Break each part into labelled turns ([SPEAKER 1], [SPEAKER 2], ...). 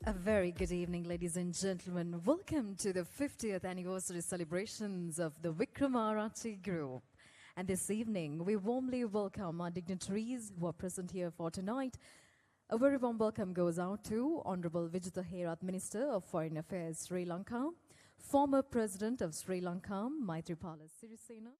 [SPEAKER 1] A very good evening, ladies and gentlemen. Welcome to the 50th anniversary celebrations of the Wickramarachchi Group. And this evening, we warmly welcome our dignitaries who are present here for tonight. A very warm welcome goes out to Honorable Vijitha Herath, Minister of Foreign Affairs, Sri Lanka, former President of Sri Lanka, Maithripala Sirisena,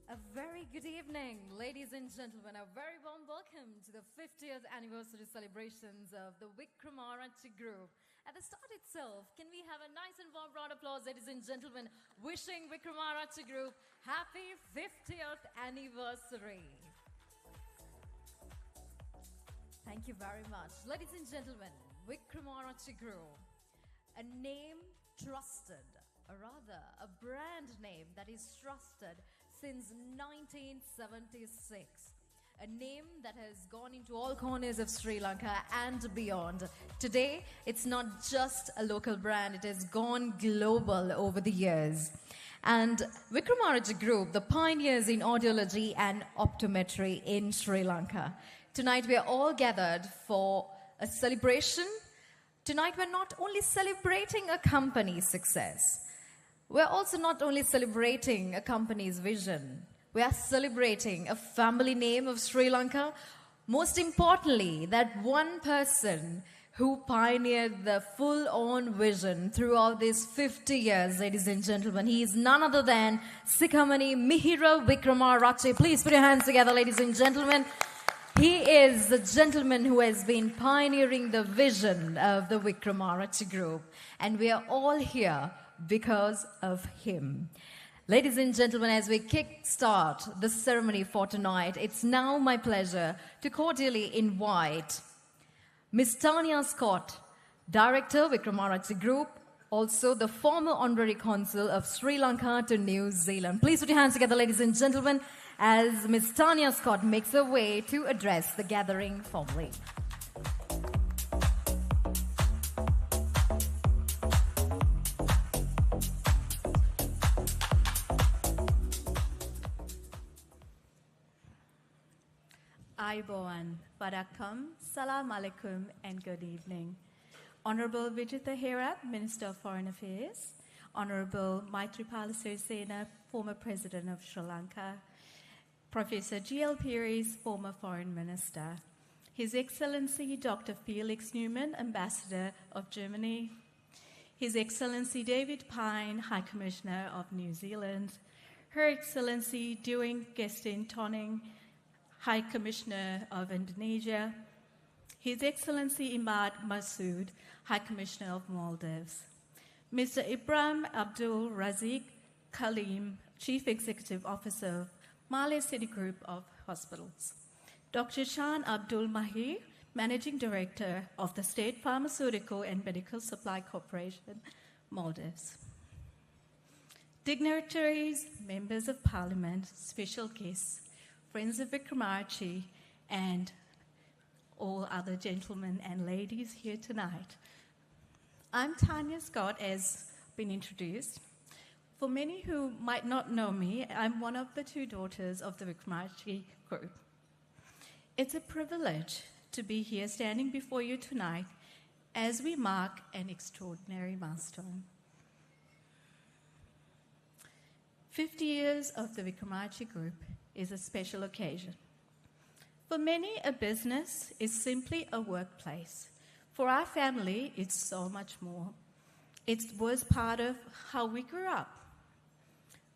[SPEAKER 1] A very good evening, ladies and gentlemen. A very warm welcome to the 50th anniversary celebrations of the Wickramarachchi Group. At the start itself, can we have a nice and warm round of applause, ladies and gentlemen, wishing Wickramarachchi Group happy 50th anniversary. Thank you very much. Ladies and gentlemen, Wickramarachchi Group, a name trusted, or rather a brand name that is trusted since 1976. A name that has gone into all corners of Sri Lanka and beyond. Today, it's not just a local brand, it has gone global over the years. And Wickramarachchi Group, the pioneers in audiology and optometry in Sri Lanka. Tonight, we are all gathered for a celebration. Tonight, we're not only celebrating a company's success, we're also not only celebrating a company's vision, we are celebrating a family name of Sri Lanka. Most importantly, that one person who pioneered the full-on vision throughout these 50 years, ladies and gentlemen. He is none other than Sikhamani Mihira Wickramarachchi. Please put your hands together, ladies and gentlemen. He is the gentleman who has been pioneering the vision of the Wickramarachchi Group. And we are all here because of him. Ladies and gentlemen, as we kick-start the ceremony for tonight, it's now my pleasure to cordially invite Ms. Tanya Scott, Director, Wickramarachchi Group, also the former Honorary Consul of Sri Lanka to New Zealand. Please put your hands together, ladies and gentlemen, as Ms. Tanya Scott makes her way to address the gathering formally.
[SPEAKER 2] Ayubowan, Vadakkam, Salam Alaikum, and good evening. Honorable Vijitha Herath, Minister of Foreign Affairs, Honorable Maithripala Sirisena, former President of Sri Lanka, Professor G.L. Pires, former Foreign Minister, His Excellency Dr. Felix Newman, Ambassador of Germany, His Excellency David Pine, High Commissioner of New Zealand, Her Excellency Dewing Gestin Tonning, High Commissioner of Indonesia, His Excellency Imad Masood, High Commissioner of Maldives, Mr. Ibrahim Abdul Razik Kalim, Chief Executive Officer of Malay City Group of Hospitals, Dr. Shan Abdul Mahir, Managing Director of the State Pharmaceutical and Medical Supply Corporation, Maldives. Dignitaries, members of parliament, special guests, friends of Wickramarachchi, and all other gentlemen and ladies here tonight. I'm Tanya Scott, as been introduced. For many who might not know me, I'm one of the two daughters of the Wickramarachchi group. It's a privilege to be here standing before you tonight as we mark an extraordinary milestone. 50 years of the Wickramarachchi Group is a special occasion. For many, a business is simply a workplace. For our family, it's so much more. It was part of how we grew up.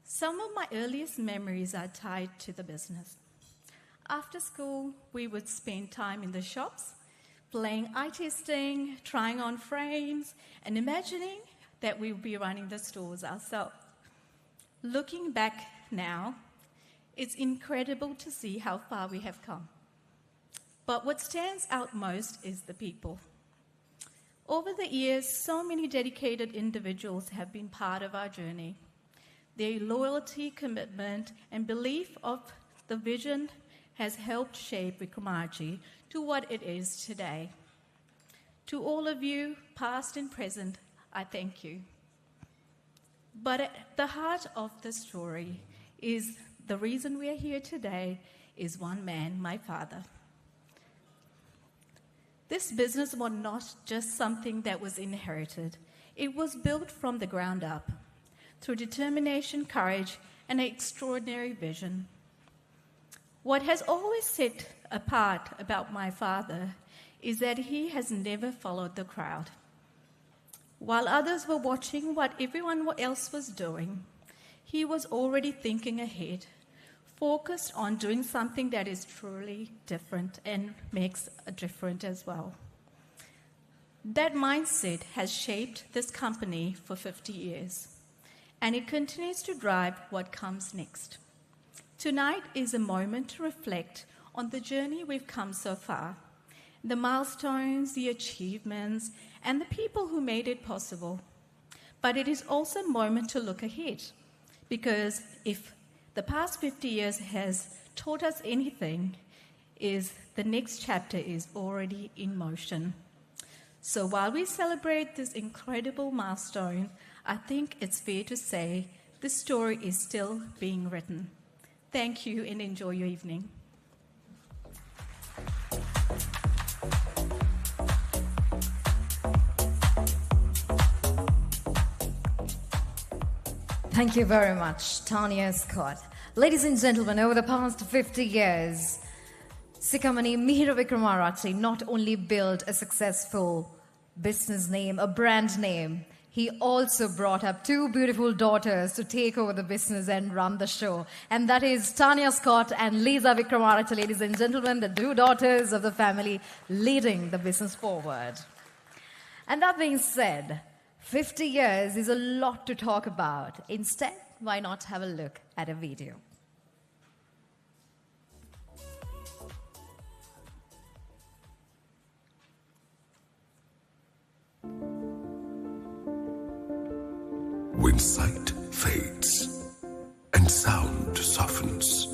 [SPEAKER 2] Some of my earliest memories are tied to the business. After school, we would spend time in the shops, playing eye testing, trying on frames, and imagining that we would be running the stores ourselves. Looking back now, it's incredible to see how far we have come. But what stands out most is the people. Over the years, so many dedicated individuals have been part of our journey. Their loyalty, commitment, and belief of the vision has helped shape Wickramarachchi to what it is today. To all of you, past and present, I thank you. But at the heart of the story is the reason we are here today is one man, my father. This business was not just something that was inherited. It was built from the ground up through determination, courage, and an extraordinary vision. What has always set apart about my father is that he has never followed the crowd. While others were watching what everyone else was doing, he was already thinking ahead, focused on doing something that is truly different and makes a difference as well. That mindset has shaped this company for 50 years, and it continues to drive what comes next. Tonight is a moment to reflect on the journey we've come so far, the milestones, the achievements, and the people who made it possible. But it is also a moment to look ahead, because if the past 50 years has taught us anything, is the next chapter is already in motion. So while we celebrate this incredible milestone, I think it's fair to say the story is still being written. Thank you and enjoy your evening.
[SPEAKER 1] Thank you very much, Tanya Scott. Ladies and gentlemen, over the past 50 years, Sikamani Mihira Wickramarachchi not only built a successful business name, a brand name, he also brought up two beautiful daughters to take over the business and run the show. And that is Tanya Scott and Lisa Wickramarachchi, ladies and gentlemen, the two daughters of the family leading the business forward. And that being said, 50 years is a lot to talk about. Instead, why not have a look at a video?
[SPEAKER 3] When sight fades and sound softens,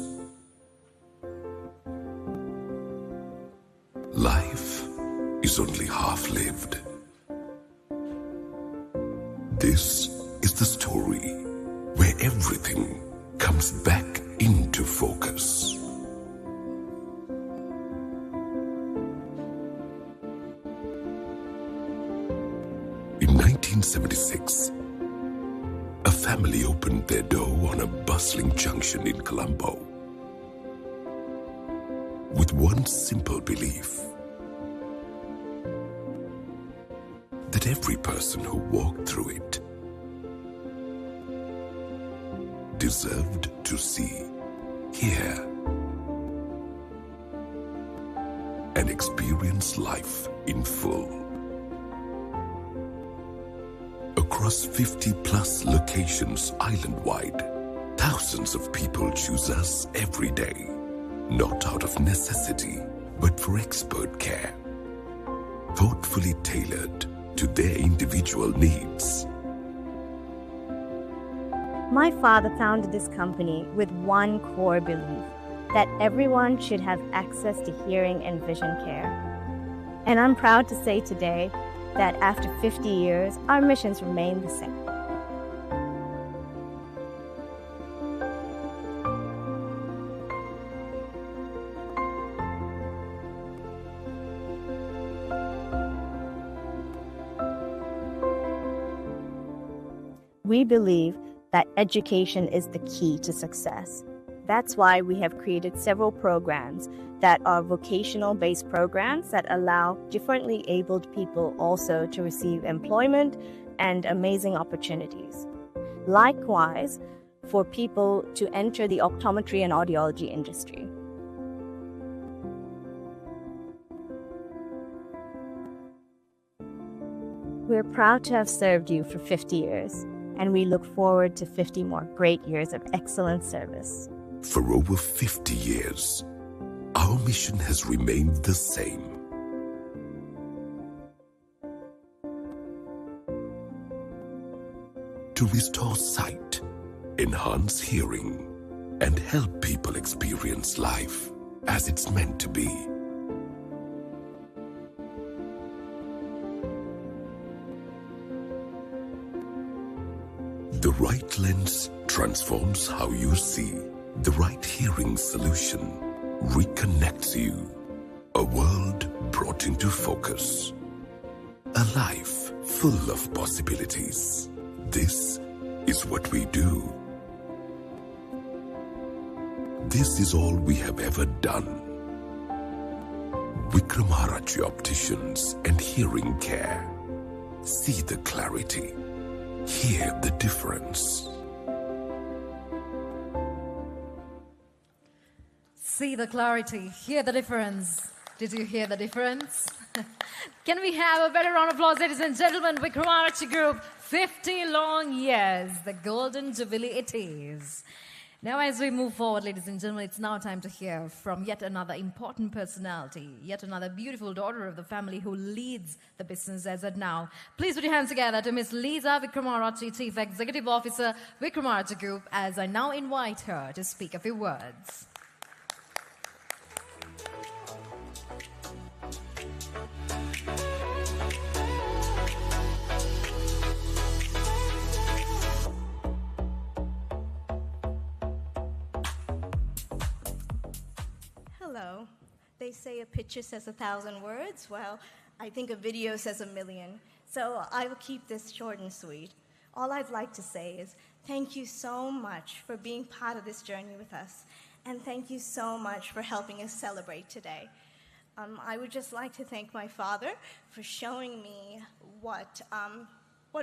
[SPEAKER 3] life is only half lived. This is the story where everything comes back into focus. In 1976, a family opened their door on a bustling junction in Colombo with one simple belief: that every person who walked through it deserved to see, hear, and experience life in full. Across 50-plus locations island-wide, thousands of people choose us every day, not out of necessity, but for expert care, thoughtfully tailored to their individual needs.
[SPEAKER 4] My father founded this company with one core belief, that everyone should have access to hearing and vision care. And I'm proud to say today that after 50 years, our missions remain the same. We believe that education is the key to success. That's why we have created several programs that are vocational-based programs that allow differently abled people also to receive employment and amazing opportunities. Likewise, for people to enter the optometry and audiology industry. We're proud to have served you for 50 years, and we look forward to 50 more great years of excellent service.
[SPEAKER 3] For over 50 years, our mission has remained the same. To restore sight, enhance hearing, and help people experience life as it's meant to be. The right lens transforms how you see. The right hearing solution reconnects you. A world brought into focus. A life full of possibilities. This is what we do. This is all we have ever done. Wickramarachchi Opticians and Hearing Care. See the clarity. Hear the difference.
[SPEAKER 1] See the clarity, hear the difference. Did you hear the difference? Can we have a better round of applause, ladies and gentlemen? Wickramarachchi Group, 50 long years, the golden jubilee it is. Now as we move forward, ladies and gentlemen, it's now time to hear from yet another important personality, yet another beautiful daughter of the family who leads the business as of now. Please put your hands together to Miss Lisa Wickramarachchi, Chief Executive Officer, Wickramarachchi Group, as I now invite her to speak a few words.
[SPEAKER 5] Hello. They say a picture says 1,000 words. Well, I think a video says 1,000,000. So I will keep this short and sweet. All I'd like to say is thank you so much for being part of this journey with us. And thank you so much for helping us celebrate today. I would just like to thank my father for showing me what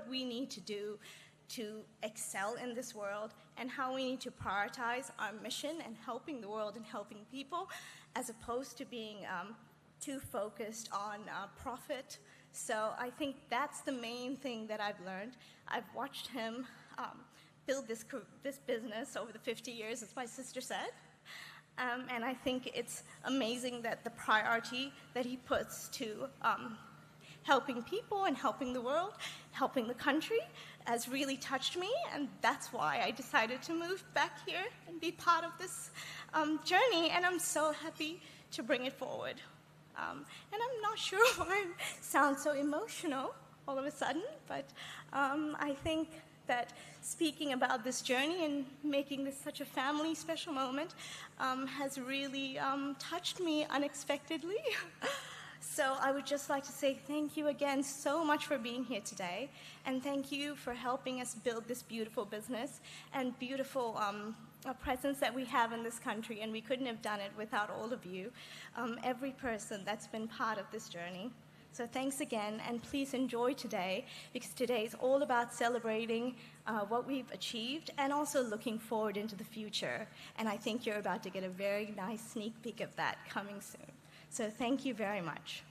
[SPEAKER 5] we need to do to excel in this world and how we need to prioritize our mission and helping the world and helping people as opposed to being too focused on profit. So I think that's the main thing that I've learned. I've watched him build this business over the 50 years, as my sister said. And I think it's amazing that the priority that he puts to helping people and helping the world, helping the country, has really touched me, and that's why I decided to move back here and be part of this journey, and I'm so happy to bring it forward. And I'm not sure why I sound so emotional all of a sudden, but I think that speaking about this journey and making this such a family special moment has really touched me unexpectedly. So I would just like to say thank you again so much for being here today, and thank you for helping us build this beautiful business and beautiful presence that we have in this country, and we couldn't have done it without all of you, every person that's been part of this journey. So thanks again, and please enjoy today, because today is all about celebrating what we've achieved and also looking forward into the future. And I think you're about to get a very nice sneak peek of that coming soon. So thank you very much.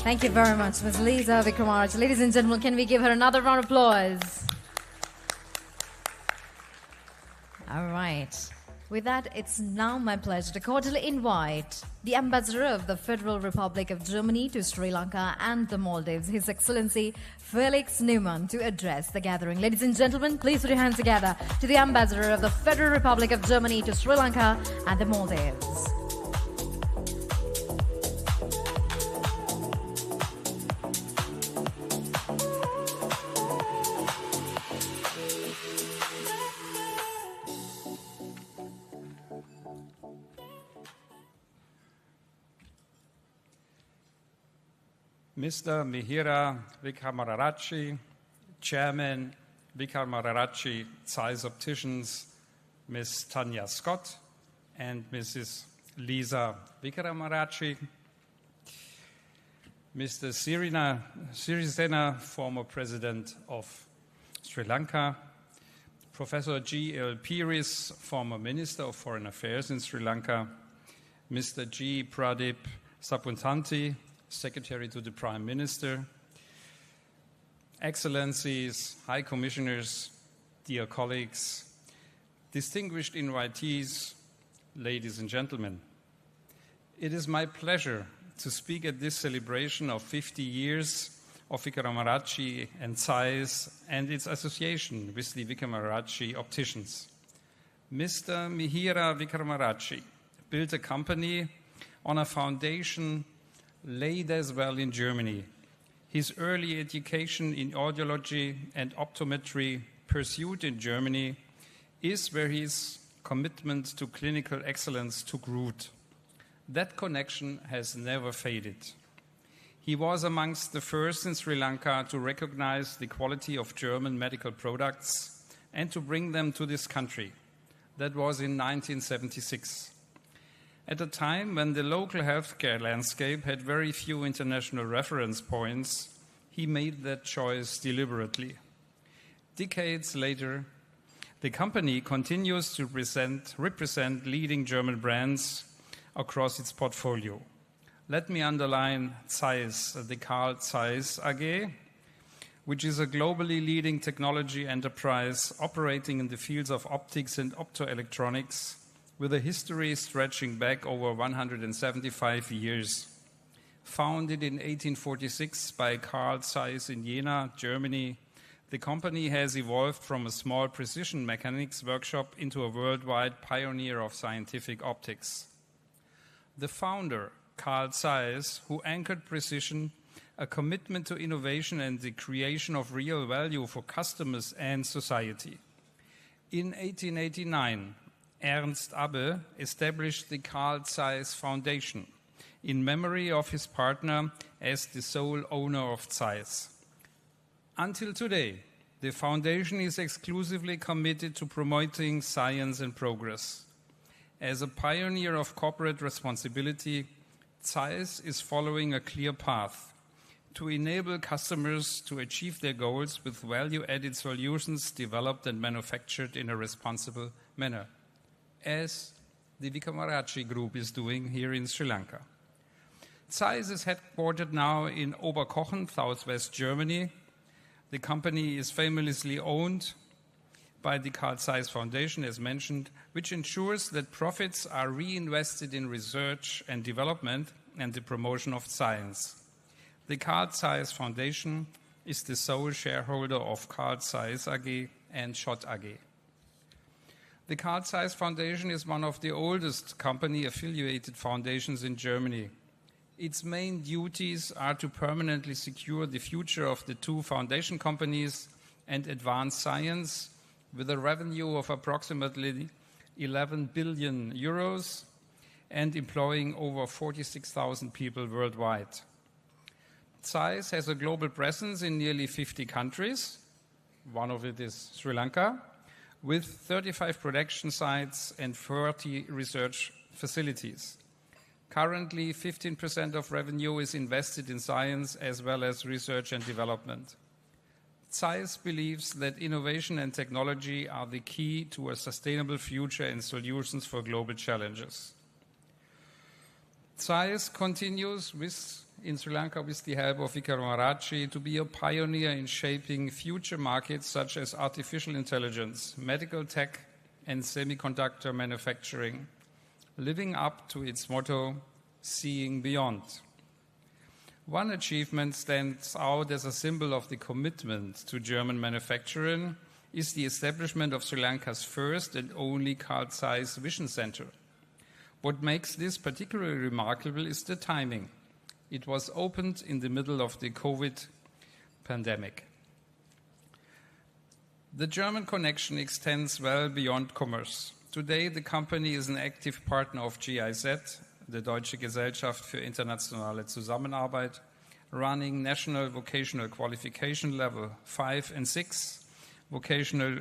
[SPEAKER 1] Thank you very much, Ms. Lisa Wickramarachchi. Ladies and gentlemen, can we give her another round of applause? All right. With that, it's now my pleasure to cordially invite the Ambassador of the Federal Republic of Germany to Sri Lanka and the Maldives, His Excellency Felix Neumann, to address the gathering. Ladies and gentlemen, please put your hands together to the Ambassador of the Federal Republic of Germany to Sri Lanka and the Maldives.
[SPEAKER 6] Mr. Mihira Wickramarachchi, Chairman Wickramarachchi Zeiss Opticians, Ms. Tanya Scott and Mrs. Lisa Wickramarachchi, Mr. Sirisena, former President of Sri Lanka, Professor G.L. Piris, former Minister of Foreign Affairs in Sri Lanka, Mr. G. Pradip Sapuntanti, Secretary to the Prime Minister, Excellencies, High Commissioners, dear colleagues, distinguished invitees, ladies and gentlemen. It is my pleasure to speak at this celebration of 50 years of Wickramarachchi and Zeiss and its association with the Wickramarachchi Opticians. Mr. Mihira Wickramarachchi built a company on a foundation laid as well in Germany. His early education in audiology and optometry pursued in Germany is where his commitment to clinical excellence took root. That connection has never faded. He was amongst the first in Sri Lanka to recognize the quality of German medical products and to bring them to this country. That was in 1976. At a time when the local healthcare landscape had very few international reference points, he made that choice deliberately. Decades later, the company continues to represent leading German brands across its portfolio. Let me underline Zeiss, the Carl Zeiss AG, which is a globally leading technology enterprise operating in the fields of optics and optoelectronics, with a history stretching back over 175 years. Founded in 1846 by Carl Zeiss in Jena, Germany, the company has evolved from a small precision mechanics workshop into a worldwide pioneer of scientific optics. The founder, Carl Zeiss, who anchored precision, a commitment to innovation and the creation of real value for customers and society. In 1889, Ernst Abbe established the Carl Zeiss Foundation in memory of his partner as the sole owner of Zeiss. Until today, the foundation is exclusively committed to promoting science and progress. As a pioneer of corporate responsibility, Zeiss is following a clear path to enable customers to achieve their goals with value-added solutions developed and manufactured in a responsible manner, as the Wickramarachchi Group is doing here in Sri Lanka. Zeiss is headquartered now in Oberkochen, southwest Germany. The company is famously owned by the Carl Zeiss Foundation, as mentioned, which ensures that profits are reinvested in research and development and the promotion of science. The Carl Zeiss Foundation is the sole shareholder of Carl Zeiss AG and Schott AG. The Carl Zeiss Foundation is one of the oldest company-affiliated foundations in Germany. Its main duties are to permanently secure the future of the two foundation companies and advance science with a revenue of approximately 11 billion euros and employing over 46,000 people worldwide. Zeiss has a global presence in nearly 50 countries. One of it is Sri Lanka, with 35 production sites and 30 research facilities. Currently, 15% of revenue is invested in science as well as research and development. Zeiss believes that innovation and technology are the key to a sustainable future and solutions for global challenges. Zeiss continues in Sri Lanka with the help of Wickramarachchi to be a pioneer in shaping future markets such as artificial intelligence, medical tech, and semiconductor manufacturing, living up to its motto, seeing beyond. One achievement stands out as a symbol of the commitment to German manufacturing is the establishment of Sri Lanka's first and only Carl Zeiss Vision Center. What makes this particularly remarkable is the timing. It was opened in the middle of the COVID pandemic. The German connection extends well beyond commerce. Today, the company is an active partner of GIZ, the Deutsche Gesellschaft für internationale Zusammenarbeit, running national vocational qualification level 5 and 6 vocational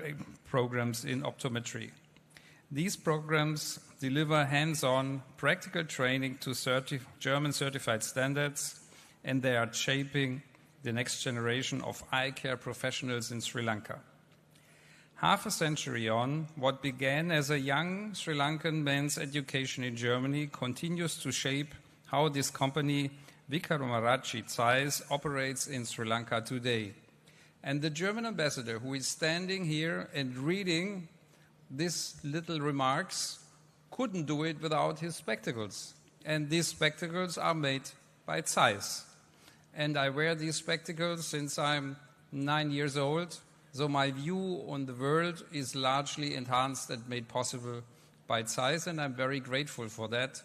[SPEAKER 6] programs in optometry. These programs deliver hands-on practical training to German certified standards, and they are shaping the next generation of eye care professionals in Sri Lanka. Half a century on, what began as a young Sri Lankan man's education in Germany continues to shape how this company, Wickramarachchi Zeiss, operates in Sri Lanka today. And the German ambassador who is standing here and reading these little remarks couldn't do it without his spectacles. And these spectacles are made by Zeiss. And I wear these spectacles since I'm 9 years old. So my view on the world is largely enhanced and made possible by Zeiss, and I'm very grateful for that.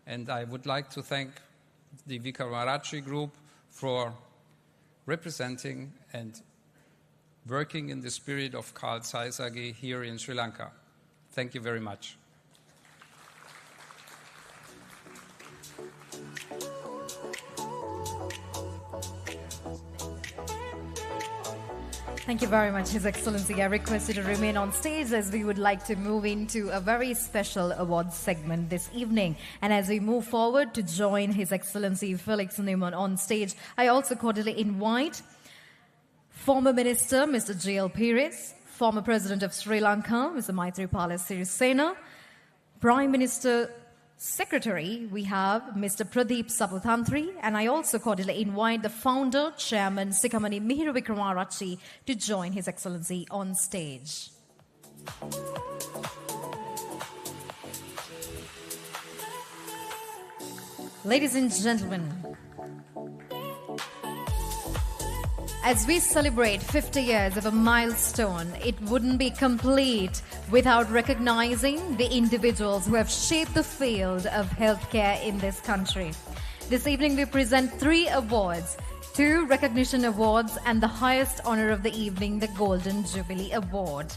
[SPEAKER 6] And I would like to thank the Wickramarachchi Group for representing and working in the spirit of Carl Zeiss AG here in Sri Lanka. Thank you very much.
[SPEAKER 1] Thank you very much, His Excellency. I request you to remain on stage as we would like to move into a very special awards segment this evening. And as we move forward to join His Excellency Felix Newman on stage, I also cordially invite former Minister Mr. J.L. Pires, former President of Sri Lanka Mr. Maithripala Sirisena, Prime Minister Secretary, we have Mr. Pradeep Saputantri, and I also cordially invite the founder, Chairman Sikamani Mihiru Wickramarachchi to join His Excellency on stage. Ladies and gentlemen, as we celebrate 50 years of a milestone, it wouldn't be complete without recognizing the individuals who have shaped the field of healthcare in this country. This evening we present 3 awards, 2 recognition awards and the highest honor of the evening, the Golden Jubilee Award.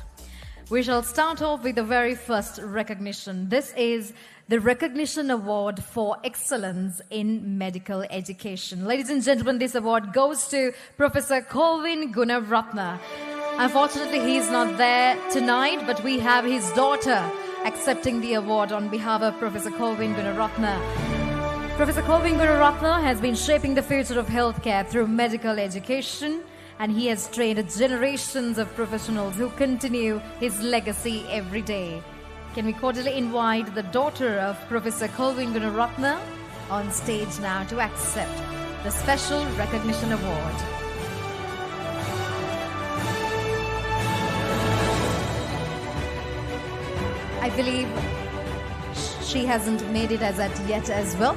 [SPEAKER 1] We shall start off with the very first recognition. This is the Recognition Award for Excellence in Medical Education. Ladies and gentlemen, this award goes to Professor Colvin Gunaratna. Unfortunately, he's not there tonight, but we have his daughter accepting the award on behalf of Professor Colvin Gunaratna. Professor Colvin Gunaratna has been shaping the future of healthcare through medical education, and he has trained generations of professionals who continue his legacy every day. Can we cordially invite the daughter of Professor Colvin Gunaratna on stage now to accept the Special Recognition Award. I believe she hasn't made it as at yet as well.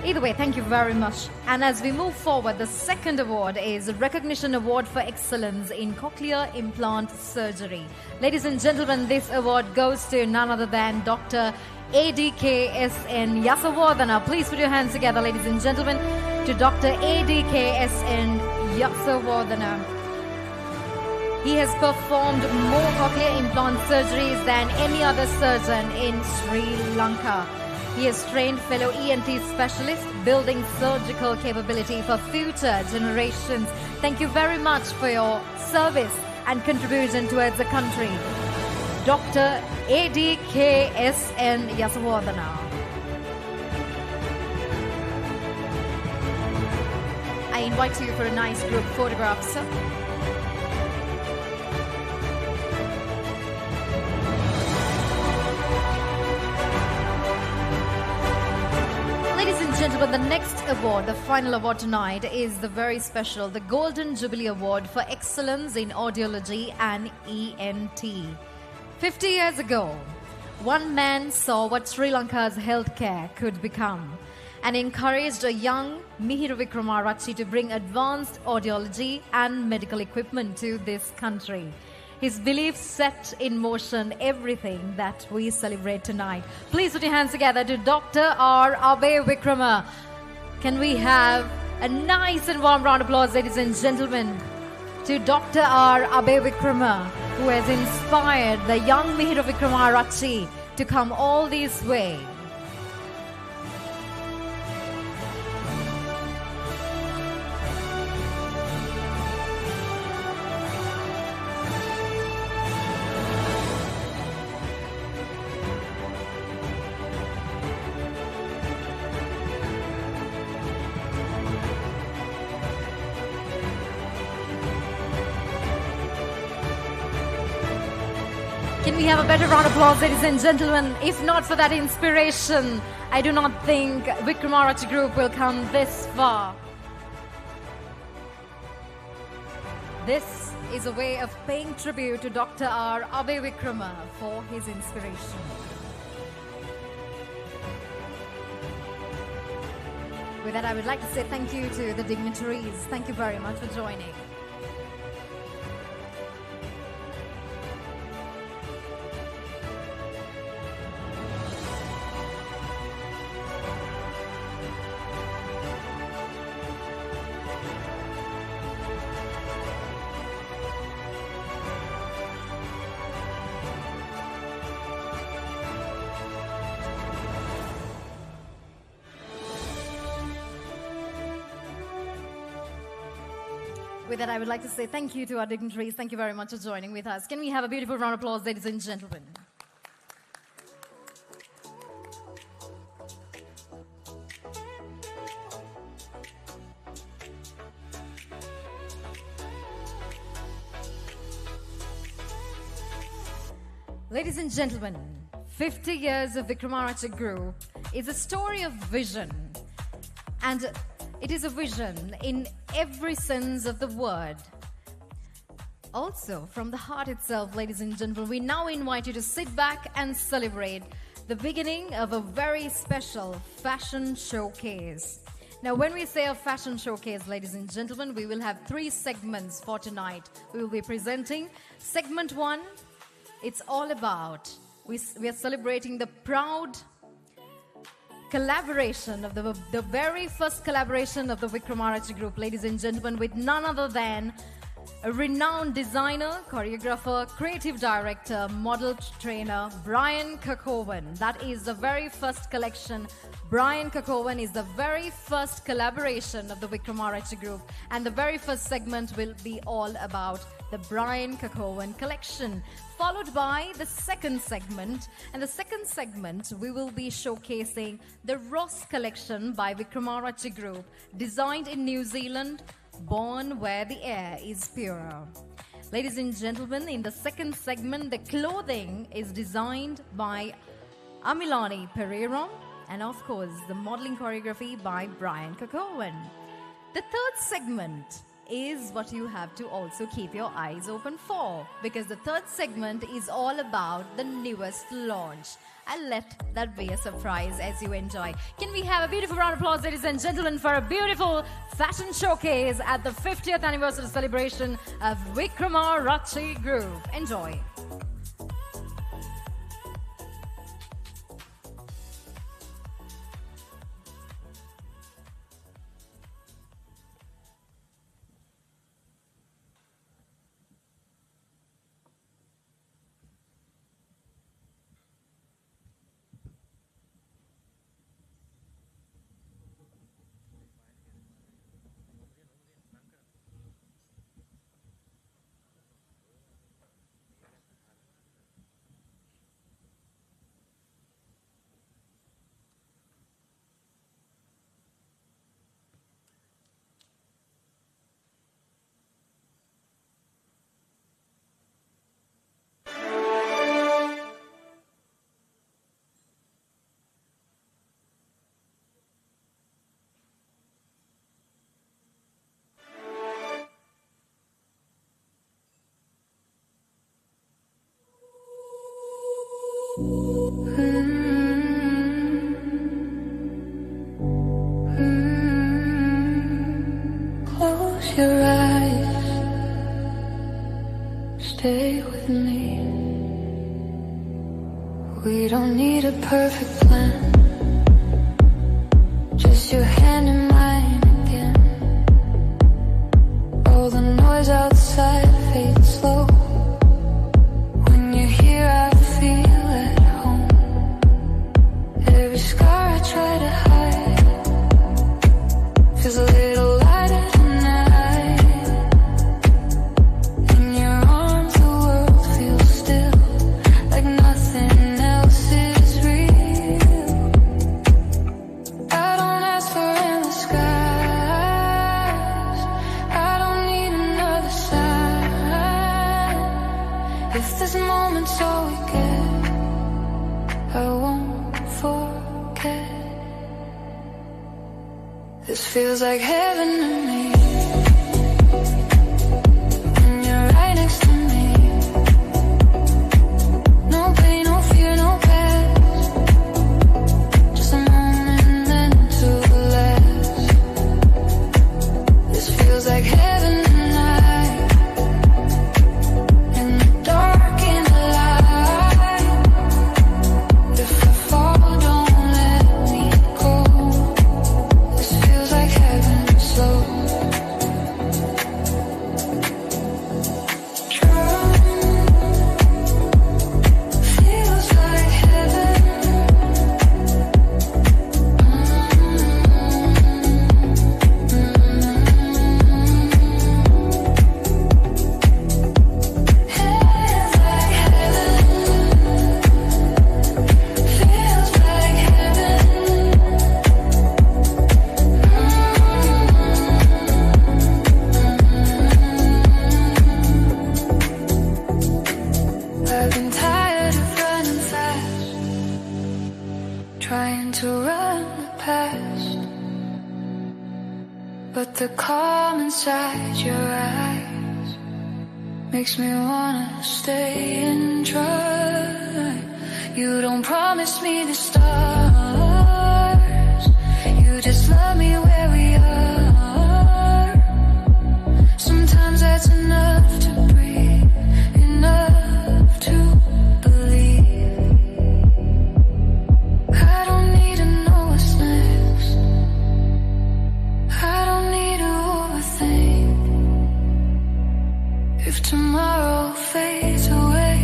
[SPEAKER 1] Either way, thank you very much. And as we move forward, the second award is a Recognition Award for Excellence in Cochlear Implant Surgery. Ladies and gentlemen, this award goes to none other than Dr. ADKSN Yasavardhana. Please put your hands together, ladies and gentlemen, to Dr. ADKSN Yasavardhana. He has performed more cochlear implant surgeries than any other surgeon in Sri Lanka. He has trained fellow ENT specialists, building surgical capability for future generations. Thank you very much for your service and contribution towards the country. Dr. ADKSN Yasavardhana. I invite you for a nice group photograph, sir. gentlemen, the next award, the final award tonight, is the very special, the Golden Jubilee Award for Excellence in Audiology and ENT. 50 years ago, one man saw what Sri Lanka's healthcare could become and encouraged a young Mihir Wickramarachchi to bring advanced audiology and medical equipment to this country. His beliefs set in motion everything that we celebrate tonight. Please put your hands together to Dr. R. Abe Wickrama. Can we have a nice and warm round of applause, ladies and gentlemen, to Dr. R. Abe Wickrama, who has inspired the young Mihir Wickramarachchi to come all this way. Can we have a better round of applause, ladies and gentlemen? If not for that inspiration, I do not think Wickramarachchi Group will come this far. This is a way of paying tribute to Dr. R. Abe Wickrama for his inspiration. With that, I would like to say thank you to the dignitaries. Thank you very much for joining. With that, I would like to say thank you to our dignitaries. Thank you very much for joining with us. Can we have a beautiful round of applause, ladies and gentlemen? Ladies and gentlemen, 50 years of Wickramarachchi Group is a story of vision, and it is a vision in every sense of the word. Also, from the heart itself, ladies and gentlemen, we now invite you to sit back and celebrate the beginning of a very special fashion showcase. Now, when we say a fashion showcase, ladies and gentlemen, we will have 3 segments for tonight. We will be presenting segment 1. It's all about, we are celebrating the proud collaboration of the very first collaboration of the Wickramarachchi Group, ladies and gentlemen, with none other than a renowned designer, choreographer, creative director, model trainer, Brian Kakovan. That is the very first collection. Brian Kakovan is the very first collaboration of the Wickramarachchi Group, and the very first segment will be all about the Brian Kakovan collection, followed by the second segment. And the second segment, we will be showcasing the Ross collection by Wickramarachchi Group, designed in New Zealand, born where the air is purer. Ladies and gentlemen, in the second segment, the clothing is designed by Amilani Pereira, and of course, the modeling choreography by Brian Kakovan. The third segment is what you have to also keep your eyes open for, because the third segment is all about the newest launch. I'll let that be a surprise as you enjoy. Can we have a beautiful round of applause, ladies and gentlemen, for a beautiful fashion showcase at the 50th anniversary celebration of Wickramarachchi Group. Enjoy.
[SPEAKER 7] Close your eyes, stay with me. We don't need a perfect plan, just your hand in mine again. All the noise outside fades slow. When you're here I feel at home. Every scar I try to hide feels a little lighter tonight. In your arms the world feels still, like nothing else is real. I don't ask for endless skies, I don't need another sign. If this moment's all we get, I won't forget. This feels like heaven to me. When you're right next to me, no pain, no fear, no past, just a moment meant to last. This feels like heaven tonight. In the dark, in the light. If I fall, don't let me go. This feels like heaven, slow. Feels like heaven. Feels like heaven. Feels like heaven. I've been tired of running fast, trying to run the past. But the calm inside your eyes makes me wanna stay and try. You don't promise me the stars, you just love me where we are. Sometimes that's enough to breathe, enough to believe. I don't need to know what's next, I don't need to overthink. If tomorrow fades away,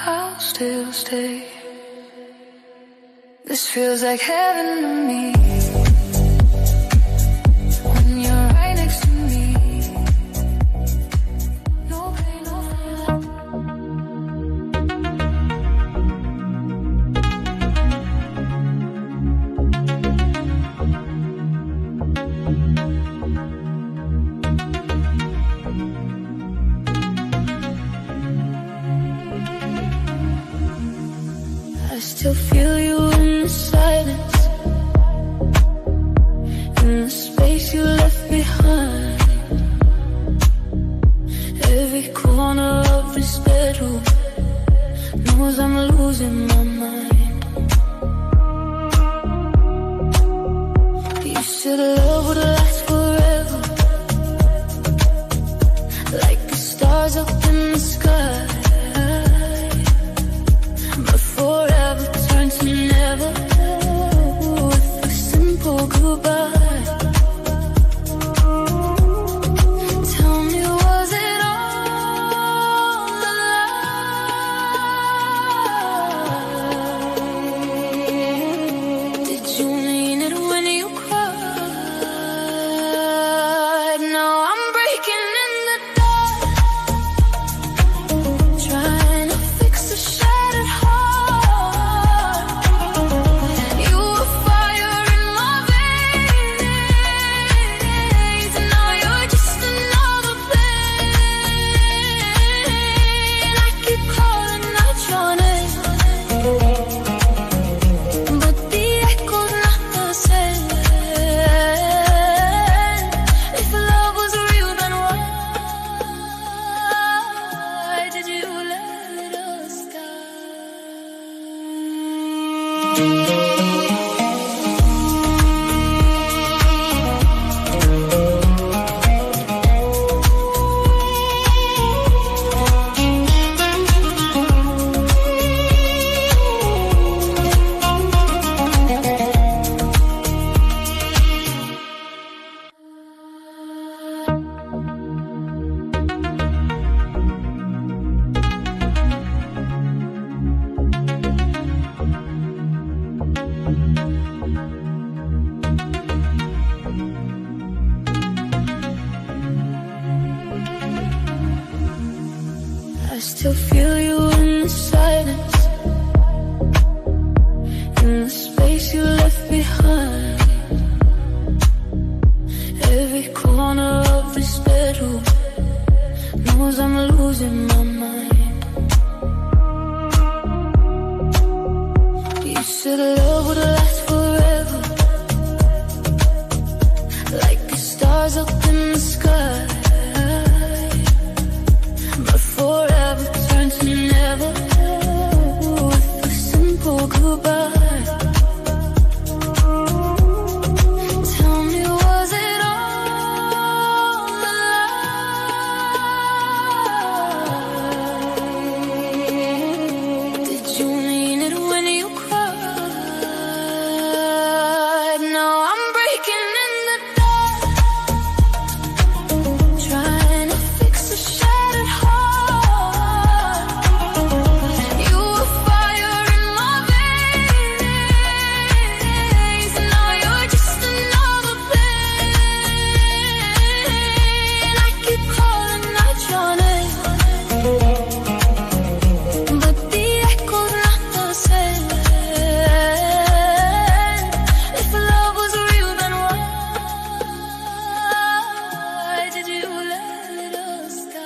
[SPEAKER 7] I'll still stay. This feels like heaven to me. When you're right next to me, no pain, no fear. I still feel you in the silence, in the space you left behind. Every corner of this bedroom knows I'm losing my mind. You said love would last forever, like the stars up in the sky. But forever turns to never, with a simple goodbye. Tell me, was it all a lie? Did you mean it when you cried? still feel you in the silence, in the space you left behind. Every corner of this bedroom knows I'm losing my mind. You said love would last forever, like the stars up in the sky. But forever turns to never, with a simple goodbye. Tell me, was it all a lie? Did you mean it when you cried? Now I'm breaking in the dark, trying to fix a shattered heart. You were fire in my veins, now you're just another pain. I keep calling out your name, but the echo's not the same. If love was real, then why did you let us die?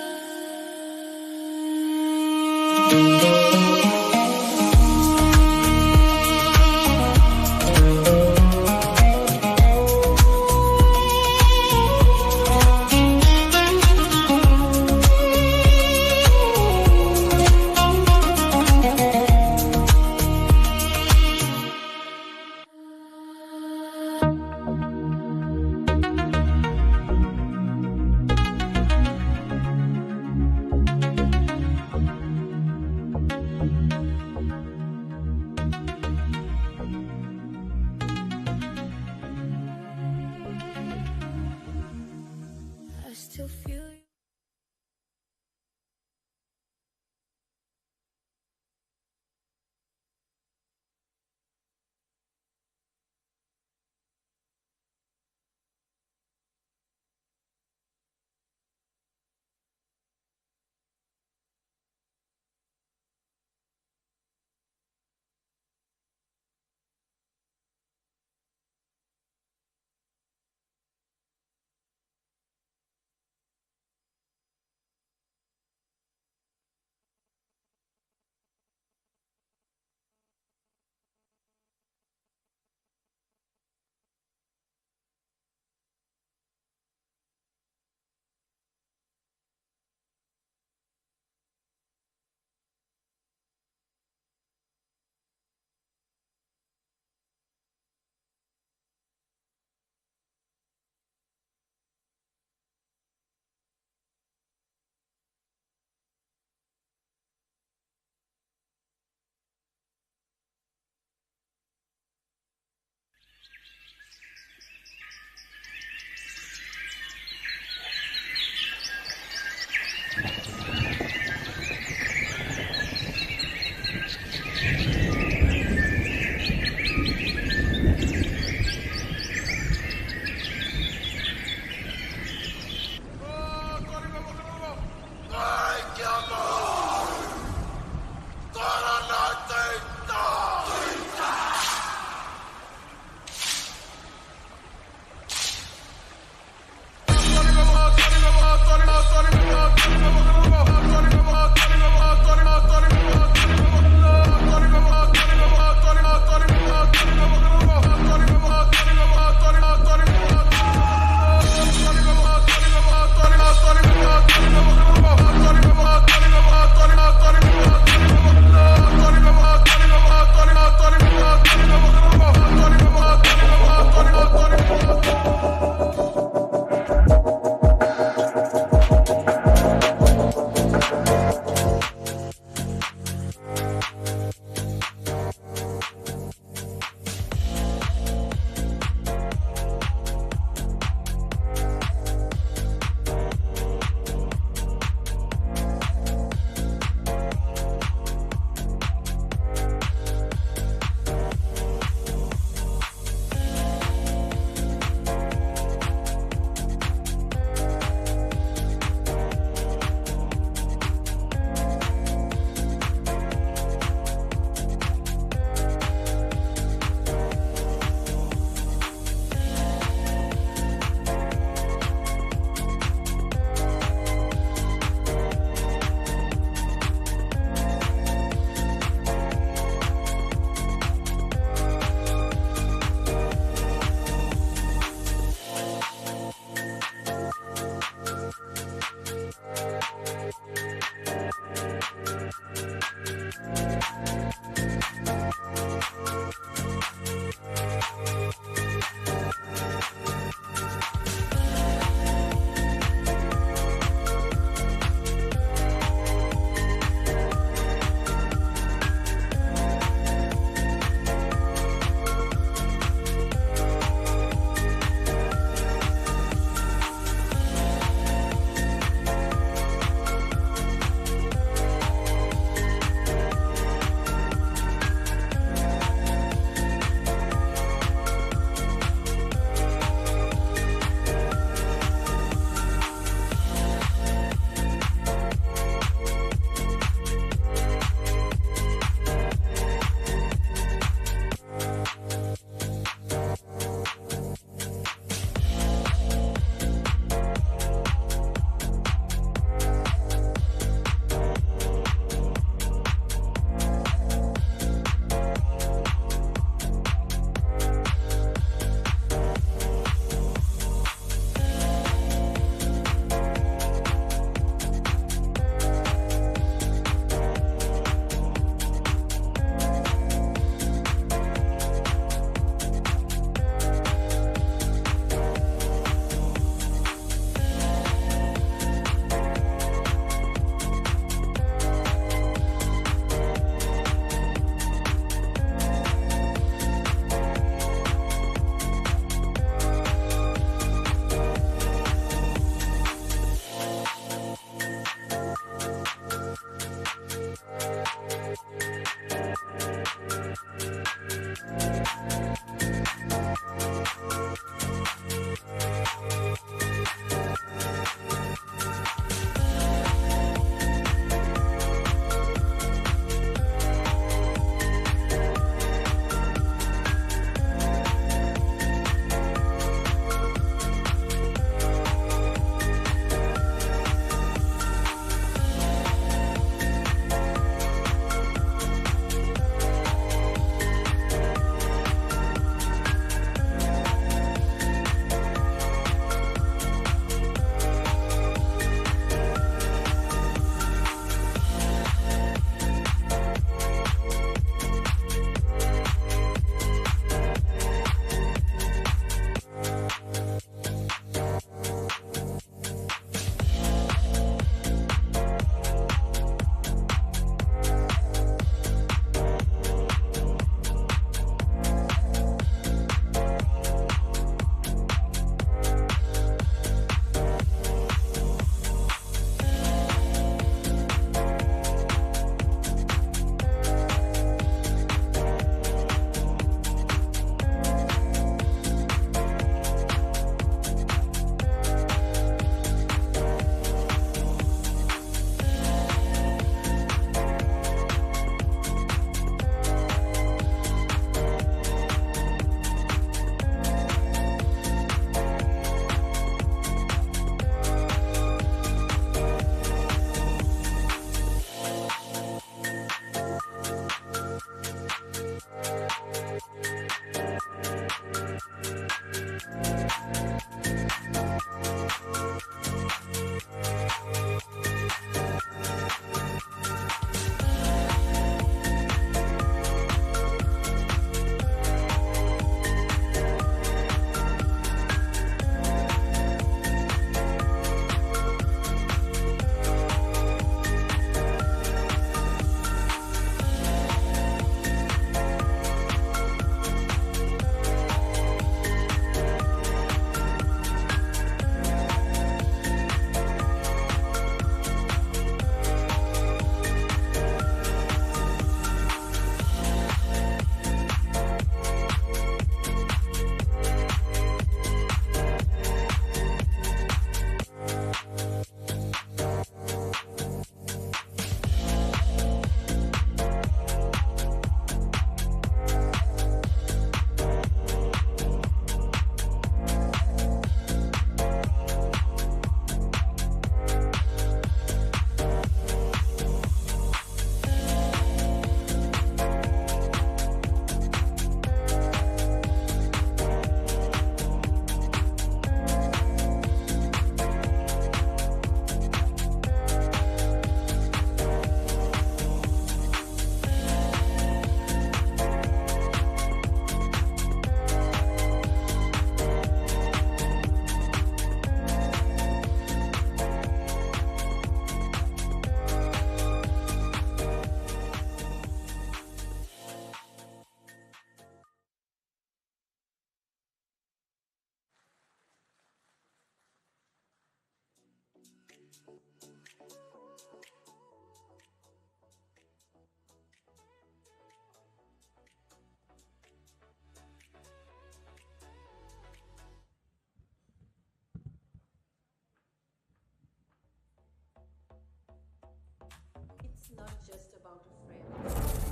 [SPEAKER 8] not just about a friend.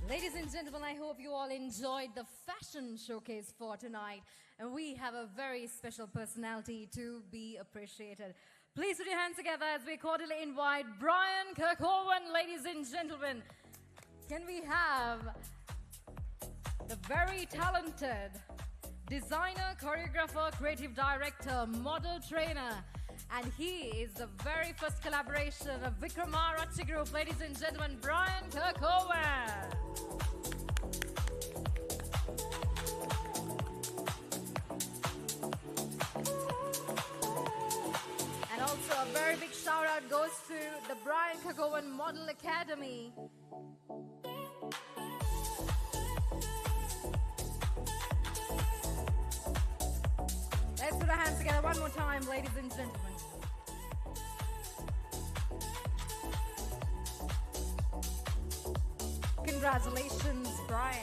[SPEAKER 1] Ladies and gentlemen, I hope you all enjoyed the fashion showcase for tonight. And we have a very special personality to be appreciated. Please put your hands together as we cordially invite Brian Kirkhoven, ladies and gentlemen. Can we have the very talented designer, choreographer, creative director, model trainer, and he is the very first collaboration of Wickramarachchi Group. Ladies and gentlemen, Brian Kirkhoven. And also a very big shout out goes to the Brian Kirkhoven Model Academy. Let's put our hands together one more time, ladies and gentlemen. Congratulations, Brian.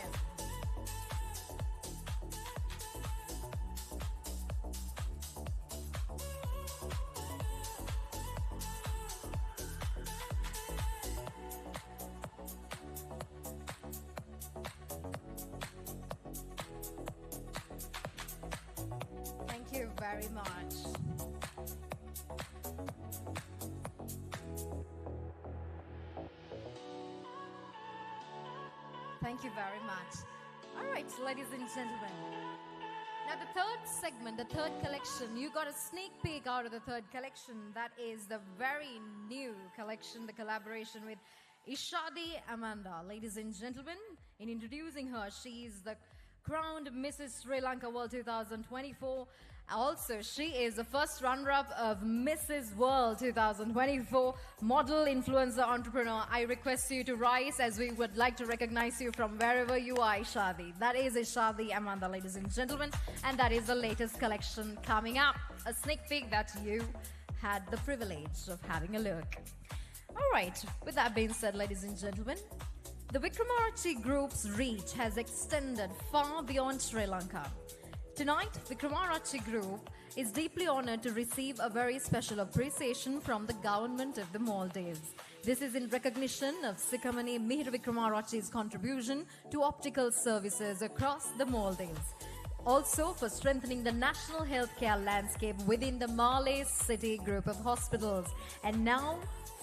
[SPEAKER 1] Thank you very much. Thank you very much. All right, ladies and gentlemen. Now the third segment, the third collection, you got a sneak peek out of the third collection. That is the very new collection, the collaboration with Ishadi Amanda. Ladies and gentlemen, in introducing her, she is the crowned Mrs. Sri Lanka World 2024. Also, she is the first runner-up of Mrs. World 2024, model, influencer, entrepreneur. I request you to rise as we would like to recognize you from wherever you are, Ishadi. That is Ishadi Amanda, ladies and gentlemen, and that is the latest collection coming up. A sneak peek that you had the privilege of having a look. All right, with that being said, ladies and gentlemen, the Wickramarachchi Group's reach has extended far beyond Sri Lanka. Tonight, Wickramarachchi Group is deeply honored to receive a very special appreciation from the government of the Maldives. This is in recognition of Sikamani Mihir Wickramarachchi's contribution to optical services across the Maldives. Also for strengthening the national healthcare landscape within the Malay City Group of Hospitals. And now,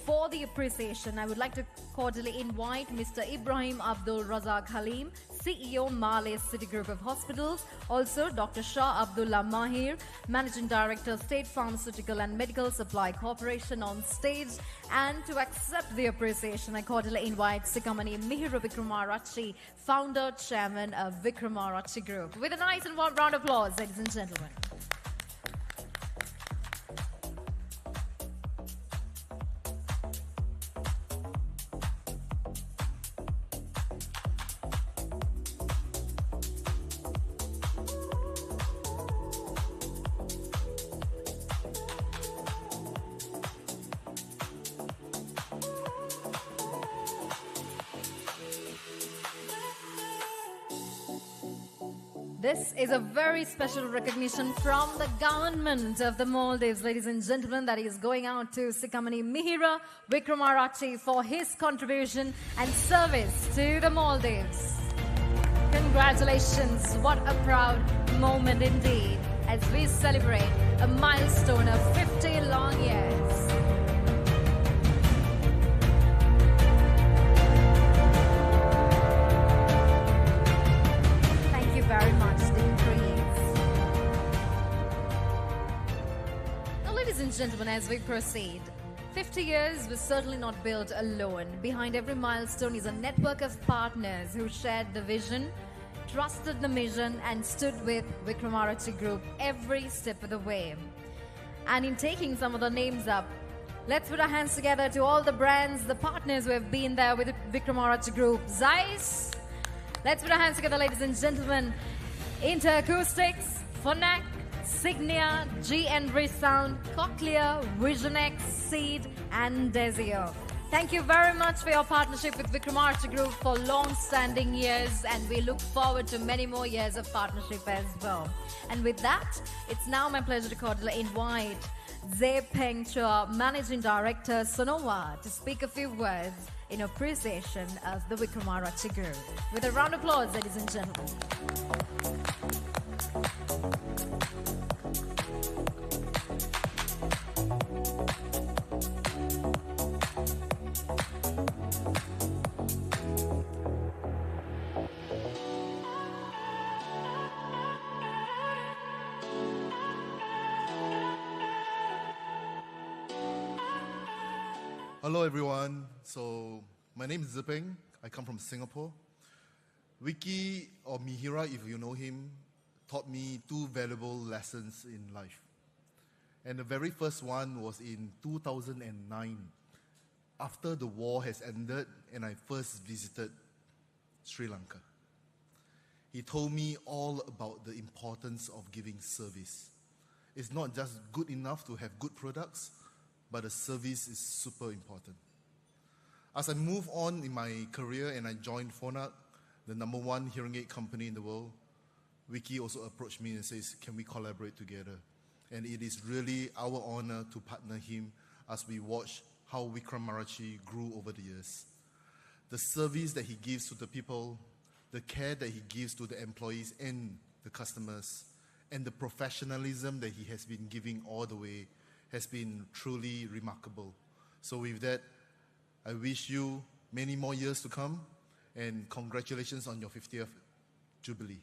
[SPEAKER 1] for the appreciation, I would like to cordially invite Mr. Ibrahim Abdul Razak Halim, CEO, Malay City Group of Hospitals. Also, Dr. Shah Abdullah Mahir, Managing Director, State Pharmaceutical and Medical Supply Corporation on stage. And to accept the appreciation, I cordially invite Sikamani Mihir Wickramarachchi, Founder, Chairman of Wickramarachchi Group. With a nice and warm round of applause, ladies and gentlemen. This is a very special recognition from the government of the Maldives, ladies and gentlemen, that is going out to Sikamani Mihira Wickramarachchi for his contribution and service to the Maldives. Congratulations, what a proud moment indeed as we celebrate a milestone of 50 long years. Very much, Dean Creeds. Now, ladies and gentlemen, as we proceed, 50 years was certainly not built alone. Behind every milestone is a network of partners who shared the vision, trusted the mission, and stood with Wickramarachchi Group every step of the way. And in taking some of the names up, let's put our hands together to all the brands, the partners who have been there with the Wickramarachchi Group. Zeiss. Let's put our hands together, ladies and gentlemen. Interacoustics, Phonak, Signia, GN Resound, Cochlear, Visionex, Seed, and Desio. Thank you very much for your partnership with Wickramarachchi Group for long-standing years, and we look forward to many more years of partnership as well. And with that, it's now my pleasure to cordially invite Zhe Peng Chua, Managing Director, Sonova, to speak a few words in appreciation of the Wickramarachchi Group. With a round of applause, ladies and gentlemen.
[SPEAKER 9] Hello everyone, so my name is Zipeng, I come from Singapore. Wiki, or Mihira if you know him, taught me two valuable lessons in life. And the very first one was in 2009, after the war has ended and I first visited Sri Lanka. He told me all about the importance of giving service. It's not just good enough to have good products, but the service is super important. As I move on in my career and I joined Phonak, the #1 hearing aid company in the world, Wiki also approached me and says, can we collaborate together? And it is really our honor to partner him as we watch how Wickramarachchi grew over the years. The service that he gives to the people, the care that he gives to the employees and the customers, and the professionalism that he has been giving all the way has been truly remarkable. So with that, I wish you many more years to come, and congratulations on your 50th Jubilee.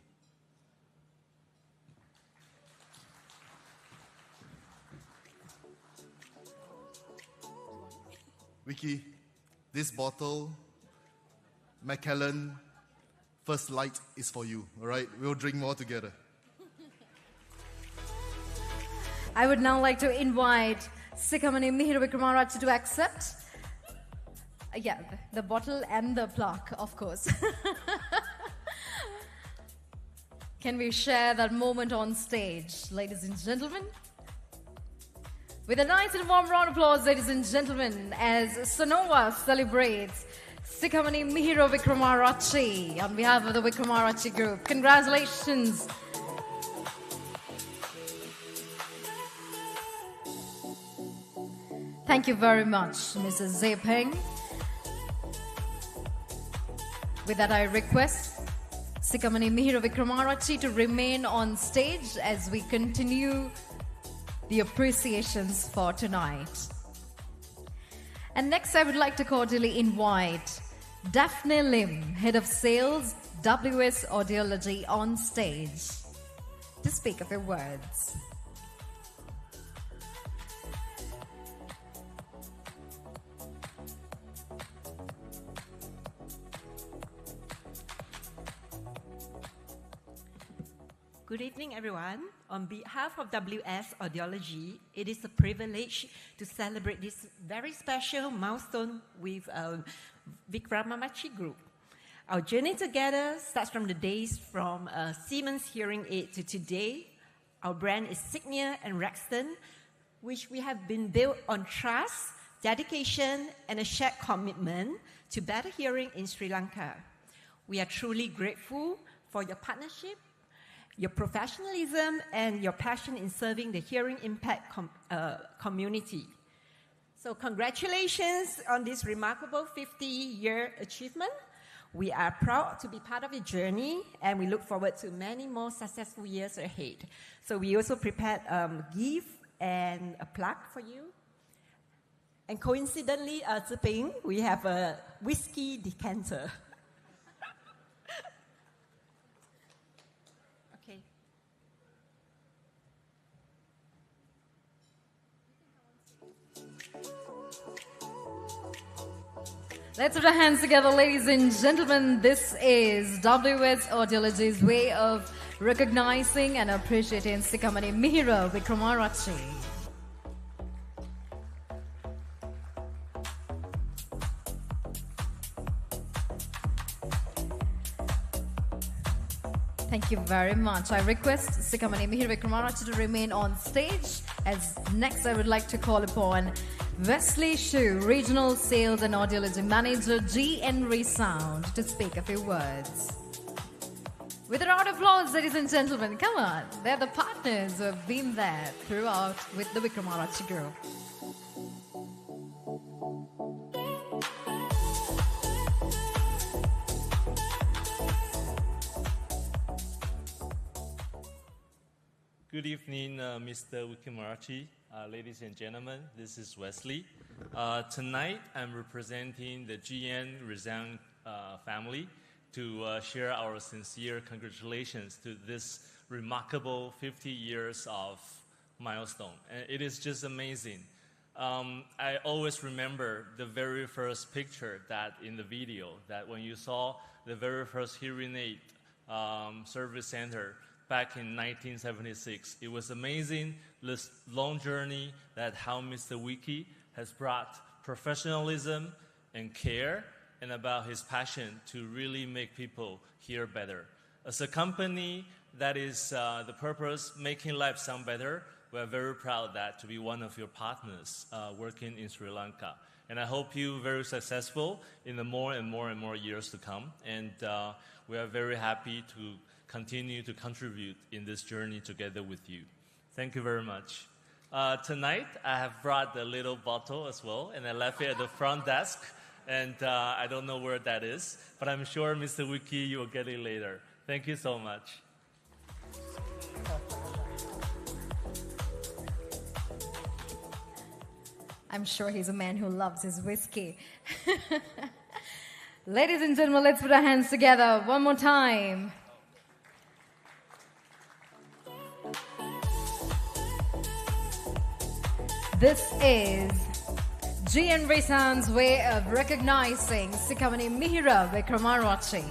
[SPEAKER 9] Wiki, this bottle, Macallan First Light is for you, all right? We'll drink more together.
[SPEAKER 1] I would now like to invite Sikamani Mihira Wickramarachchi to accept the bottle and the plaque, of course. Can we share that moment on stage, ladies and gentlemen? With a nice and warm round of applause, ladies and gentlemen, as Sonova celebrates Sikamani Mihira Wickramarachchi on behalf of the Wickramarachchi Group. Congratulations. Thank you very much, Mrs. Zepeng. With that, I request Sikamani Mihira Wickramarachchi to remain on stage as we continue the appreciations for tonight. And next, I would like to cordially invite Daphne Lim, Head of Sales, WS Audiology, on stage to speak a few words.
[SPEAKER 8] Good evening, everyone. On behalf of WS Audiology, it is a privilege to celebrate this very special milestone with Wickramarachchi Group. Our journey together starts from the days from Siemens Hearing Aid to today. Our brand is Signia and Rexton, which we have been built on trust, dedication, and a shared commitment to better hearing in Sri Lanka. We are truly grateful for your partnership, your professionalism, and your passion in serving the hearing impact community. So congratulations on this remarkable 50-year achievement. We are proud to be part of your journey, and we look forward to many more successful years ahead. So we also prepared a gift and a plaque for you. And coincidentally, Zipeng, we have a whiskey decanter.
[SPEAKER 1] Let's put our hands together, ladies and gentlemen. This is WS Audiology's way of recognizing and appreciating Sikamani Mihira Wickramarachchi. Thank you very much. I request Sikamani Mihira Wickramarachchi to remain on stage, as next I would like to call upon Wesley Shu, Regional Sales and Audiology Manager, GN Resound, to speak a few words. With a round of applause, ladies and gentlemen, come on. They're the partners who have been there throughout with the Wickramarachchi Group.
[SPEAKER 10] Good evening, Mr. Wickramarachchi, ladies and gentlemen. This is Wesley. Tonight, I'm representing the GN Rizang family to share our sincere congratulations to this remarkable 50 years of milestone. And it is just amazing. I always remember the very first picture that in the video, that when you saw the very first hearing aid service center back in 1976. It was amazing, this long journey that how Mr. Wiki has brought professionalism and care and about his passion to really make people hear better. As a company that is the purpose, making life sound better, we're very proud that to be one of your partners working in Sri Lanka. And I hope you very successful in the more and more years to come. And we are very happy to continue to contribute in this journey together with you. Thank you very much. Tonight, I have brought the little bottle as well, and I left it at the front desk. And I don't know where that is, but I'm sure, Mr. Wiki, you will get it later. Thank you so much.
[SPEAKER 1] I'm sure he's a man who loves his whiskey. Ladies and gentlemen, let's put our hands together one more time. This is GN Rizang's way of recognizing Sikamani Mihira Wickramarachchi.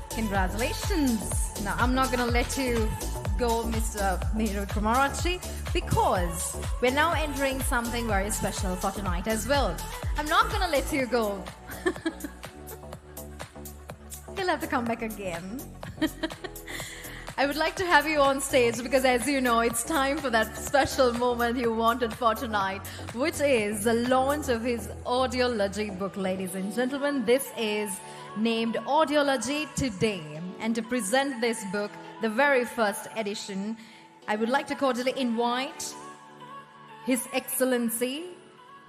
[SPEAKER 1] Congratulations. Now, I'm not going to let you go, Mr. Mihira Wickramarachchi, because we're now entering something very special for tonight as well. I'm not going to let you go. You'll have to come back again. I would like to have you on stage because, as you know, it's time for that special moment you wanted for tonight, which is the launch of his audiology book, ladies and gentlemen. This is named Audiology Today. And to present this book, the very first edition, I would like to cordially invite His Excellency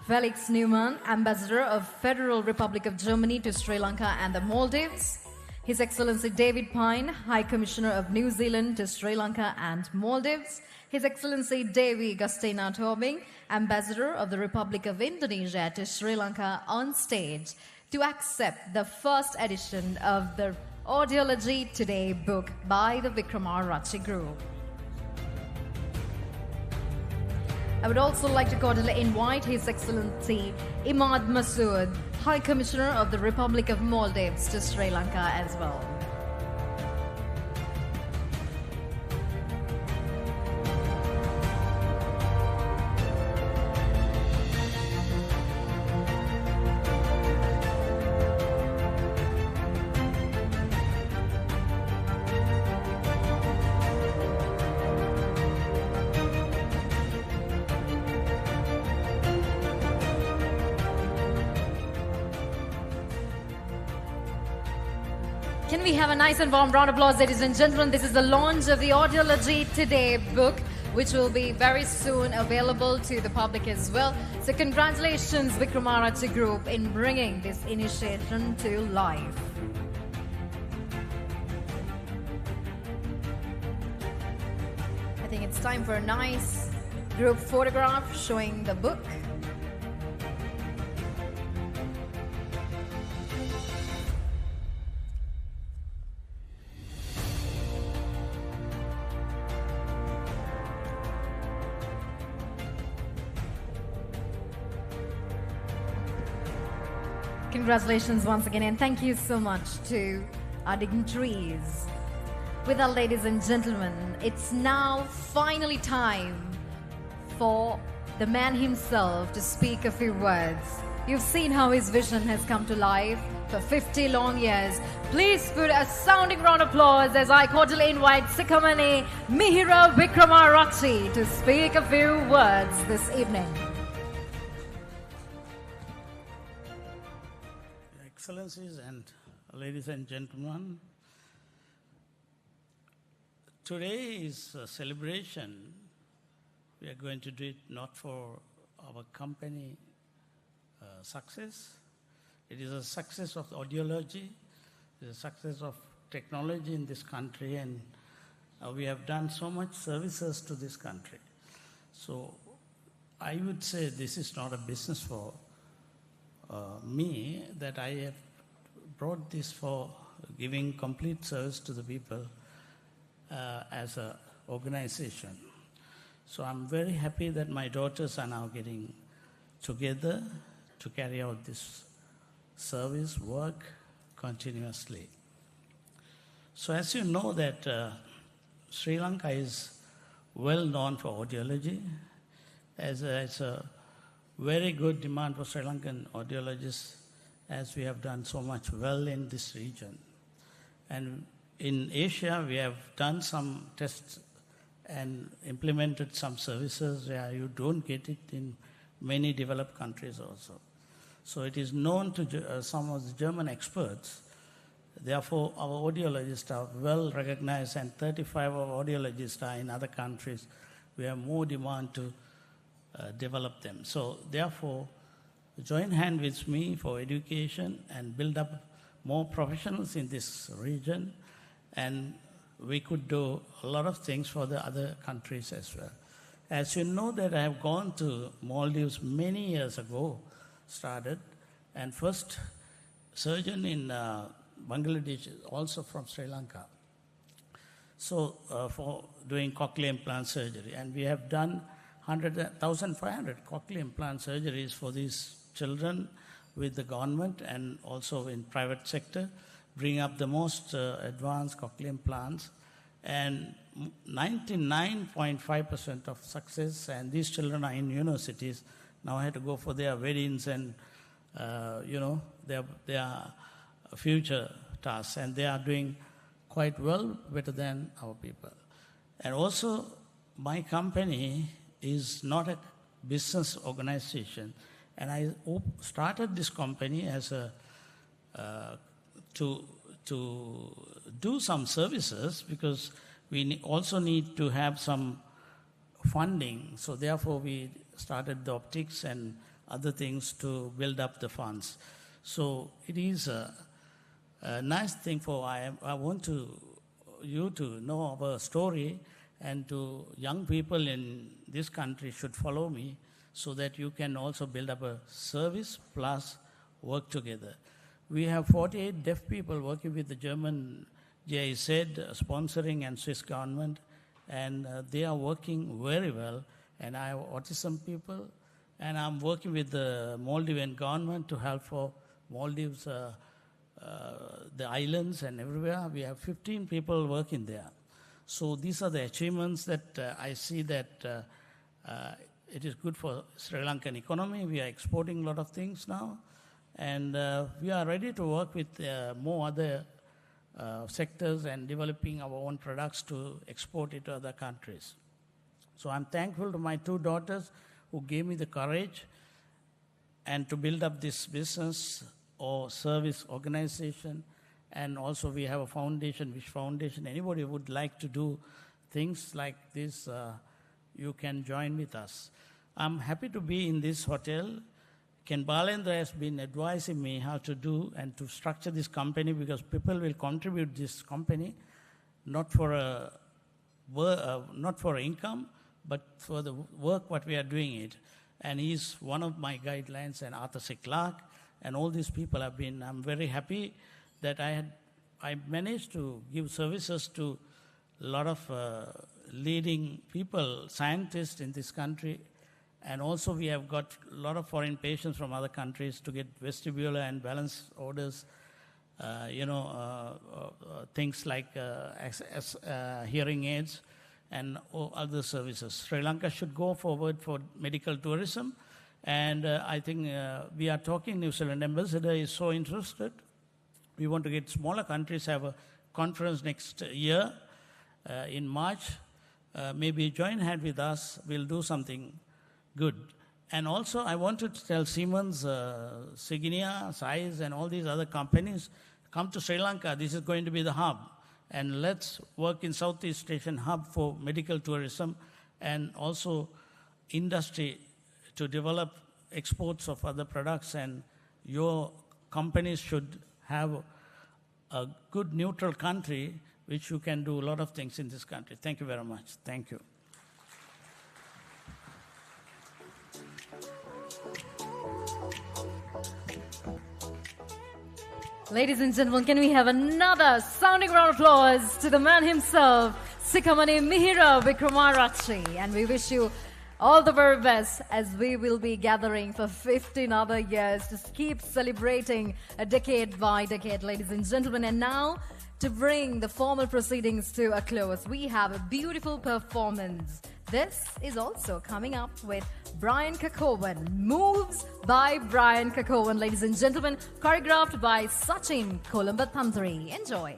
[SPEAKER 1] Felix Neumann, Ambassador of Federal Republic of Germany to Sri Lanka and the Maldives, His Excellency David Pine, High Commissioner of New Zealand to Sri Lanka and Maldives, His Excellency Dewi Gustina Tobing, Ambassador of the Republic of Indonesia to Sri Lanka, on stage to accept the first edition of the Audiology Today book by the Wickramarachchi Group. I would also like to cordially invite His Excellency Imad Masood, High Commissioner of the Republic of Maldives to Sri Lanka as well. Can we have a nice and warm round of applause, ladies and gentlemen? This is the launch of the Audiology Today book, which will be very soon available to the public as well. So congratulations, Wickramarachchi Group, in bringing this initiative to life. I think it's time for a nice group photograph showing the book. Congratulations once again, and thank you so much to our dignitaries. With our ladies and gentlemen, it's now finally time for the man himself to speak a few words. You've seen how his vision has come to life for 50 long years. Please put a sounding round of applause as I cordially invite Sikamani Mihira Wickramarachchi to speak a few words this evening.
[SPEAKER 11] Excellencies and ladies and gentlemen, today is a celebration. We are going to do it not for our company success. It is a success of audiology, the success of technology in this country, and we have done so much services to this country. So I would say this is not a business for me, that I have brought this for giving complete service to the people as an organization. So I'm very happy that my daughters are now getting together to carry out this service work continuously. So as you know that Sri Lanka is well known for audiology. It's a very good demand for Sri Lankan audiologists, as we have done so much well in this region. And in Asia, we have done some tests and implemented some services where you don't get it in many developed countries also. So it is known to some of the German experts. Therefore, our audiologists are well recognized, and 35 of our audiologists are in other countries. We have more demand to develop them. So therefore, join hand with me for education and build up more professionals in this region, and we could do a lot of things for the other countries as well. As you know that I have gone to Maldives many years ago, started, and first surgeon in Bangladesh is also from Sri Lanka. So for doing cochlear implant surgery, and we have done 1,500 cochlear implant surgeries for these children with the government and also in private sector, bring up the most advanced cochlear implants, and 99.5% of success, and these children are in universities. Now I had to go for their weddings and, their future tasks, and they are doing quite well, better than our people. And also, my company is not a business organization, and I started this company as to do some services, because we also need to have some funding. So therefore, we started the optics and other things to build up the funds. So it is a nice thing I want you to know our story, and to young people in this country should follow me, so that you can also build up a service plus work together. We have 48 deaf people working with the German GIZ, sponsoring, and Swiss government, and they are working very well. And I have autism people, and I'm working with the Maldivian government to help for Maldives, the islands and everywhere. We have 15 people working there. So these are the achievements that I see that it is good for Sri Lankan economy. We are exporting a lot of things now, and we are ready to work with more other sectors and developing our own products to export it to other countries. So I'm thankful to my two daughters who gave me the courage and to build up this business or service organization. And also we have a foundation, Wish Foundation. Anybody who would like to do things like this, you can join with us. I'm happy to be in this hotel. Ken Balendra has been advising me how to do and to structure this company, because people will contribute this company, not for income, but for the work what we are doing it. And he's one of my guidelines, and Arthur C. Clarke, and all these people have been. I'm very happy that I managed to give services to a lot of leading people, scientists in this country. And also we have got a lot of foreign patients from other countries to get vestibular and balance orders, things like hearing aids and other services. Sri Lanka should go forward for medical tourism. And I think we are talking, New Zealand ambassador is so interested. We want to get smaller countries have a conference next year in March. Maybe join hand with us. We'll do something good. And also I wanted to tell Siemens, Signia, Size, and all these other companies, come to Sri Lanka. This is going to be the hub. And let's work in Southeast Asian hub for medical tourism and also industry to develop exports of other products. And your companies should have a good neutral country, which you can do a lot of things in this country. Thank you very much. Thank you.
[SPEAKER 1] Ladies and gentlemen, can we have another sounding round of applause to the man himself, Sikamani Mihira Wickramarachchi. And we wish you all the very best as we will be gathering for 15 other years to keep celebrating a decade by decade, ladies and gentlemen. And now, to bring the formal proceedings to a close, we have a beautiful performance. This is also coming up with Brian Kakovan. Moves by Brian Kakovan, ladies and gentlemen, choreographed by Sachin Kolambathantri. Enjoy.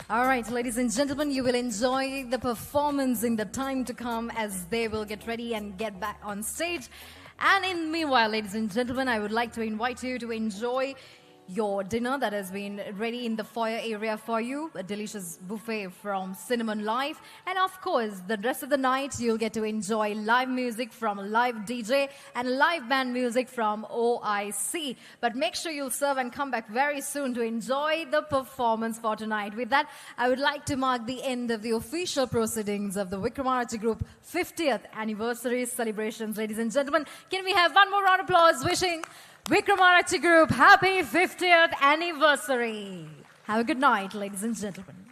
[SPEAKER 1] All right, ladies and gentlemen, you will enjoy the performance in the time to come as they will get ready and get back on stage. And in meanwhile, ladies and gentlemen, I would like to invite you to enjoy your dinner that has been ready in the foyer area for you, a delicious buffet from Cinnamon Life. And of course, the rest of the night, you'll get to enjoy live music from a live DJ and live band music from OIC. But make sure you'll serve and come back very soon to enjoy the performance for tonight. With that, I would like to mark the end of the official proceedings of the Wickramarachchi Group 50th anniversary celebrations. Ladies and gentlemen, can we have one more round of applause wishing Wickramarachchi Group happy 50th anniversary. Have a good night, ladies and gentlemen.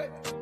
[SPEAKER 12] Hey.